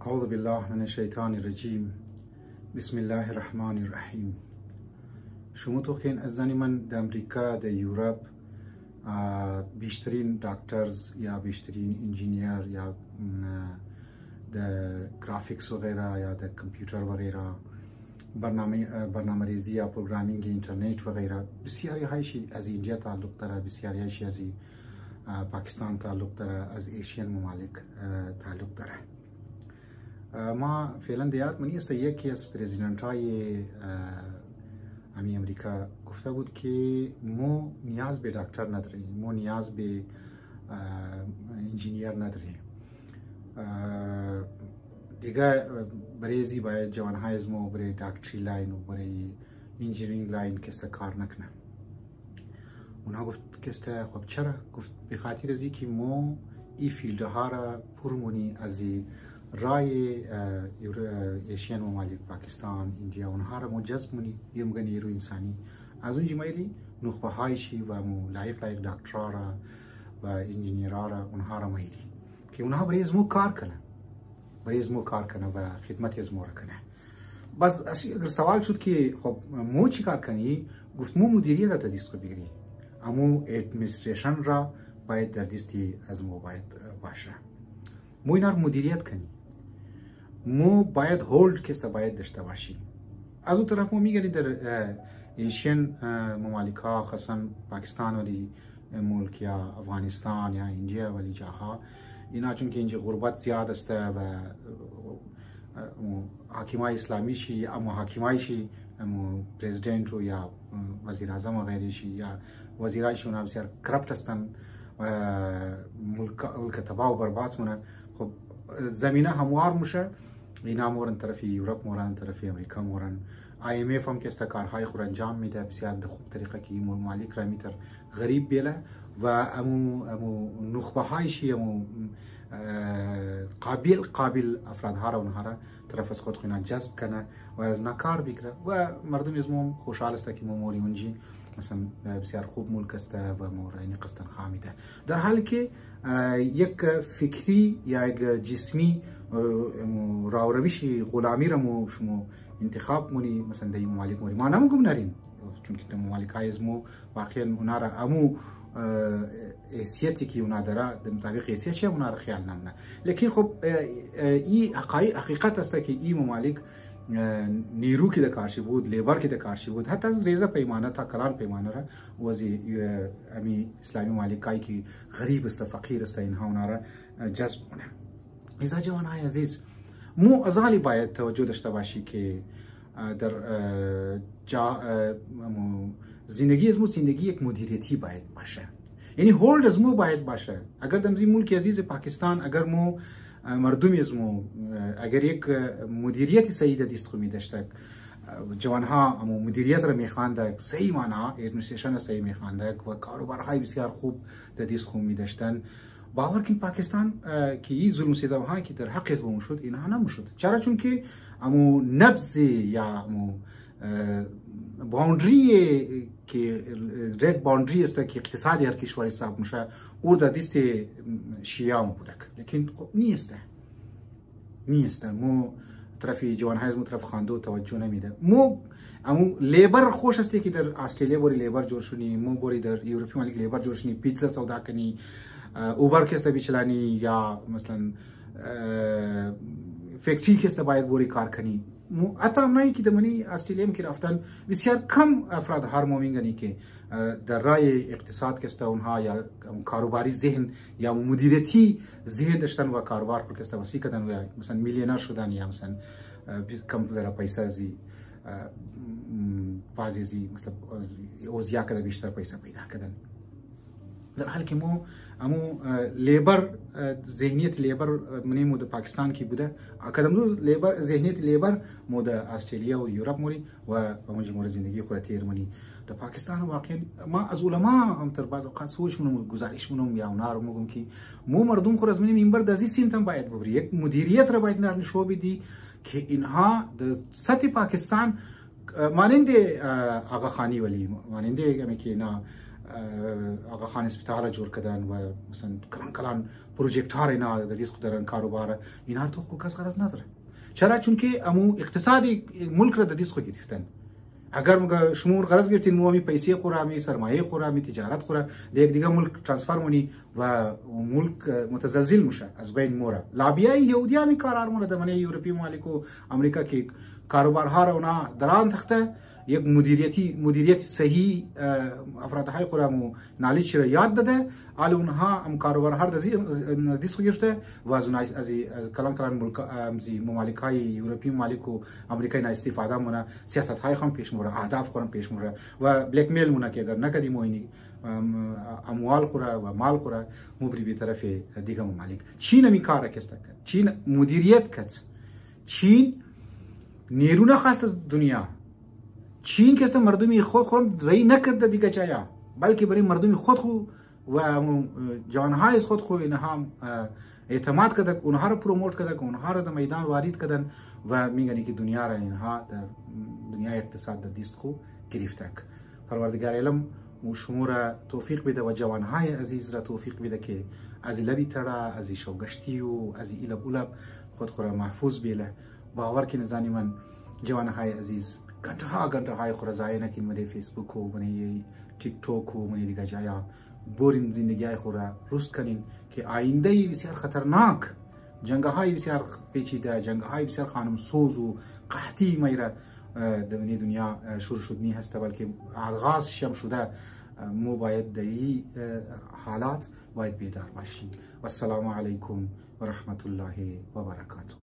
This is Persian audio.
اعوذ بالله من الشیطان الرجیم. بسم الله الرحمن الرحیم. شما تو خین از زنی من در امریکا در یورپ بیشترین دکترز یا بیشترین انجینیر یا در گرافیکس وغیره یا در کمپیوتر وغیره برنامه ریزی یا پروگرامینگ اینترنت وغیره بسیاری هایشی از اینجا تعلق داره، بسیاری هایشی از پاکستان تعلق داره، از ایشین ممالک تعلق داره. ما فعلا دیاد منی است یکی از پرزیدنت های امریکا گفته بود که ما نیاز به دکتر نداریم، ما نیاز به انجینیر نداریم دیگه. برای زی باید جوانهای از ما برای دکتری لاین و برای انجینیرینگ لاین کسته کار نکنه. اونها گفت کسته خب چرا؟ گفت به خاطر ازی که ما این فیلدها را پرمونی از رای ایشین ممالک پاکستان ایندیا اونها را جذب مونی یم نیرو انسانی از اون جمعیلی نخبه هایشی و مو لایق دکترا را و انجینیرا را اونها را میری که اونها برای از مو کار کنه و خدمت از مو را کنه. بس اگر سوال شد که خب مو چی کار کنی؟ گفت مو مدیریت تا دست بگیری، امو ادمنستریشن را باید در دستی از مو باید باشه، مو اینا را مدیریت کنی، مو باید هولد کسا باید داشته باشیم. از اون طرف مو میگنی در ایشین ممالک ها خاصا پاکستان ولی ملک یا افغانستان یا ایندیا ولی جاها اینا چون که اینجا غربت زیاد است و حاکمای اسلامی شی یا حاکمای شی پرزیدنت یا وزیر اعظم و غیرشی یا وزیرایشون هم بسیار کرپت هستن و ملک تباه و برباد مونه. خب زمینه هموار میشه، اینا مورن طرف یورپ مورن طرف امریکا مورن IMF هم که است کارهای خود انجام میده بسیار به خوب طریقه که این ممالک را میتر غریب بیله و امو نخبه هایشی امو قابل افرادها را اونها را طرف از خود خوینا جذب کنه و از نکار بگیره و مردم از مو خوشحال است که موری اونجی مثلا بسیار خوب ملک است و مورینی قصدن خامیده، در حالی که یک فکری یا یک جسمی راورویشی غلامی را مو شما انتخاب مونی مثلا در این ممالک موری ما نمگم نرین چون که ممالک های از مو واقعا اونا را امو حیثیتی که اونا داره در مطابق حیثیت شه اونا را خیال نمونه. لیکن خب این حقیقت است که این ممالک نیرو که دکارشی بود، لیبر که دکارشی بود، حتی از ریزه پیمانه تا کلان پیمانه را وزی امی اسلامی ممالکایی که غریب است فقیر است اینها اونا را جذب کنه. ایزا جوانهای عزیز مو ازالی باید توجه داشته باشی که در زندگی از مو زندگی یک مدیریتی باید باشه، یعنی هولد از مو باید باشه. اگر دمزی ملک عزیز پاکستان اگر مو مردمی از مو اگر یک مدیریتی صحیح دست خو می داشته، جوانها مدیریت را میخواندند، صحیح معنا ادمنستریشن صحیح میخواندند و کاروبارهای بسیار خوب دست خو می داشتن، باور کن پاکستان که این ظلم ستم هایی که در حق حزب شد اینها نمیشد. چرا؟ چون که امو نبض یا امو باوندری که رد باوندری است که اقتصادی هر کشوری حساب میشه او در دست شیعه بودک، لیکن خب نیست مو طرف جوانهای از مو طرف خاندو توجه نمیده. مو امو لیبر خوش است که در استرالیا بوری لیبر جور شونی، مو بوری در یورپی ملک لیبر جور شونی، پیتزا سودا کنی، اوبر کسته بیچلانی یا مثلا فکتری کسته باید بوری کار کنی. حتی امنایی که دمانی استرالیا که رفتن بسیار کم افراد هر مومینگنی که در رای اقتصاد کسته اونها یا کاروباری ذهن یا مدیریتی ذهن داشتن و کاروبار خود کسته وسیع کردن و مثلا میلیونر شدن یا مثلا کم ذره پیسه زی بازی زی مثلا اوزیا کده بیشتر پیسه پیدا کردن، در حالی که امو لیبر ذهنیت لیبر منی مود پاکستان کی بوده اکادمو لیبر ذهنیت لیبر مود استرالیا و یورپ موری و مجموعه زندگی خود تیر منی در پاکستان. واقعا ما از علما هم تر بعض اوقات سوچ منم گزارش منم یا اونها رو میگم که مو مردم خود از منی منبر د ازی سیمتم باید ببری، یک مدیریت را باید نشو بدی که اینها در سطح پاکستان مانند آقا خانی ولی مانند همی که اینا آقا خان اسپیتال جور کردن و مثلا کلان پروژکت ها اینا در دیسک دارن کاروبار اینا تو کو کس غرض نداره. چرا؟ چون که امو اقتصادی ملک را در دیسک گرفتن. اگر مگه شما غرض گرفتین مو می پیسې خورا می سرمایه خورا می تجارت خورا دیگه ملک ترانسفر مونی و ملک متزلزل میشه از بین موره. لابیای یهودیا می کار ارمونه در منی یورپی ممالک و امریکا که کاروبارها را اونا دران تخته یک مدیریت صحیح افرادهای خودمو نالیچ را یاد داده آل اونها هم کاروبارها را دیسک گرفته و از کلان ملک ممالک های یورپی ممالک و امریکای نا استفاده مونه سیاست های خام پیش موره اهداف خورم پیش موره و بلک میل مونه که اگر نکدیم اینی اموال خوره و مال خوره مبری به طرف دیگه ممالک. چین می کار کست کرد، چین مدیریت کرد، چین نیرو خواست از دنیا. چین که است مردمی خود رای نکرد دیگه چایا بلکه برای مردمی خود و جوانهای خود اینها اعتماد کردن، اونها رو پروموت کردن، اونها رو در میدان وارد کردن و میگن که دنیا را اینها در دنیای اقتصاد در دست خو گرفتک. پروردگار علم و شما را توفیق بده و جوانهای عزیز را توفیق بده که از لبی ترا از شوگشتی و از ایلب خود را محفوظ بیله. باور که نزانی من جوانهای عزیز घंटा हाय खुरा जाए ना कि मेरे फेसबुक हो मने ये टिकटॉक हो मने दिखा जाया बोरिंग जिंदगी आए खुरा रुस्त कनिन कि आइंदा ही बिसार खतरनाक जंग हाय बिसार पेचीदा जंग हाय बिसार खानम सोजो قحطی میره دنیا دنیا شروع شدنی هست بلکه آغاز شم شده. مو باید در این حالات باید بیدار باشیم. و السلام علیکم و رحمت الله و برکاته.